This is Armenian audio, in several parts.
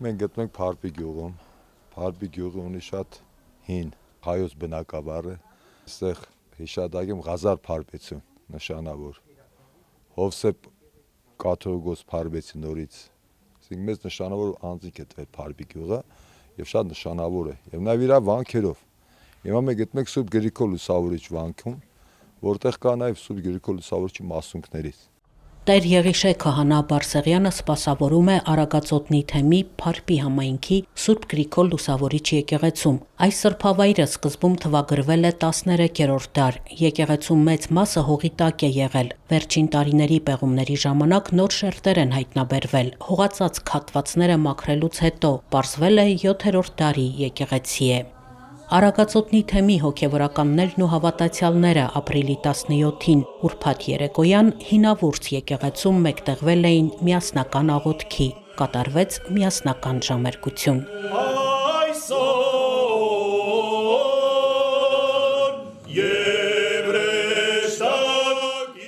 Մենք գտնենք Փարպի գյուղում, Փարպի գյուղը ունի շատ հին հայոց բնակավար է, այստեղ հիշադակում Ղազար Փարպեցուն նշանավոր, Հովսեփ կաթողիկոս Փարպեցի նորից, այսինքն մեծ նշանավոր անձինք է տվել Փարպի գյուղը եւ շատ նշանավոր է եւ նաեւ իր վանքերով։ Հիմա մենք գտնենք Սուրբ Գրիգոր Լուսավորիչ վանքում, որտեղ կա նաեւ Սուրբ Գրիգոր Լուսավորիչի մասունքներից։ Տեր Եղիշե քահանա Բարսեղյանը սպասավորում է Արագածոտնի թեմի Փարպի համայնքի Սուրբ Գրիգոր Լուսավորիչ եկեղեցում։ Այս սրբավայրը սկզբում թվագրվել է 13-րդ դար։ Եկեղեցու մեծ մասը հողի տակ է եղել։ Վերջին տարիների պեղումների ժամանակ նոր շերտեր են հայտնաբերվել։ Հողածած քաթվածները մաքրելուց հետո պարզվել է 7-րդ դարի եկեղեցի է։ Արագածոտնի թեմի հոգևորականներն ու հավատացյալները ապրիլի 17-ին ուրբաթ երեկոյան հինավուրց եկեղեցում մեկտեղվել էին միասնական աղոթքի, կատարվեց միասնական ժամերգություն։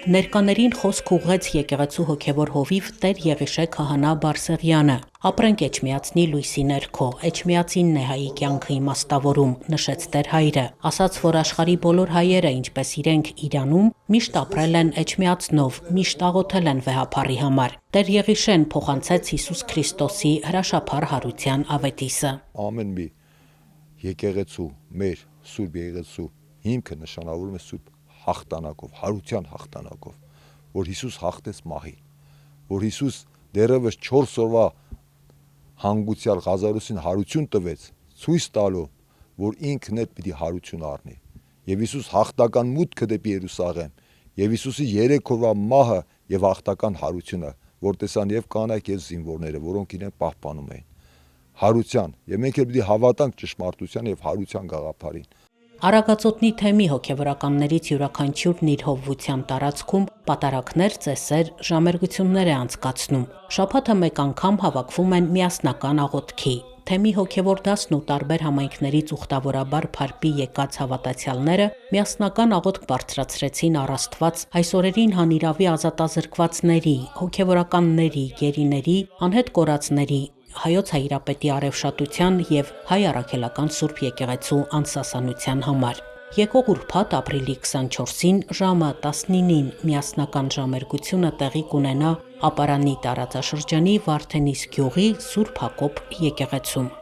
Ներկաներին խոսք ուղղեց եկեղեցու հոգևոր հովիվ Տեր Եղիշե քահանա Բարսեղյանը։ Ապրենք Էջմիածնի լույսի ներքո, Էջմիածինն է հայի կյանքը իմաստավորում, նշեց Տեր հայրը, ասաց, որ աշխարհի բոլոր հայերը, ինչպես իրենք Իրանում, միշտ ապրել են Էջմիածնով, միշտ աղոթել են վեհափառի համար։ Տեր Եղիշեն փոխանցեց Հիսուս Քրիստոսի հրաշափառ հարության ավետիսը։ Ամեն մի եկեղեցու, մեր Սուրբ եկեղեցու հիմքը նշանավորում է Սուրբ հաղթանակով, հարության հաղթանակով, որ Հիսուս հաղթեց մահին, որ Հիսուս դեռևս 4 օրվա հանգուցյալ Ղազարոսին հարություն տվեց, ցույց տալով, որ ինքն էլ պիտի հարություն առնի։ Եվ Հիսուս հաղթական մուտքը դեպի Երուսաղեմ, եւ Հիսուսի 3 օրվա մահը եւ հաղթական հարությունը, որ տեսան եւ կանայք եւ զինվորները, որոնք իրեն պահպանում էին։ Հարության, եւ մենք էլ պիտի հավատանք ճշմարտության եւ հարության գաղափարին։ Արագածոտնի թեմի հոգևորականներից յուրաքանչյուրն իր հովվության տարածքում պատարակներ, ծեսեր, ժամերգություններ է անցկացնում։ Շաբաթը մեկ անգամ հավաքվում են միասնական աղոթքի։ Թեմի հոգևոր դասն ու տարբեր համայնքներից ուխտավորաբար Փարպի եկած հավատացյալները միասնական աղոթք բարձրացրեցին առ Աստված այս օրերին հանիրավի ազատազրկվածների, հոգևորականների, գերիների, անհետ կորածների, Հայոց Հայրապետի արևշատության եւ Հայ Առաքելական Սուրբ եկեղեցու անսասանության համար։ Եկող ուրբաթ ապրիլի 24-ին ժամը 19-ին միասնական ժամերգությունը տեղի կունենա Ապարանի տարածաշրջանի Վարդենիս գյուղի Սուրբ Հակոբ եկեղեցում։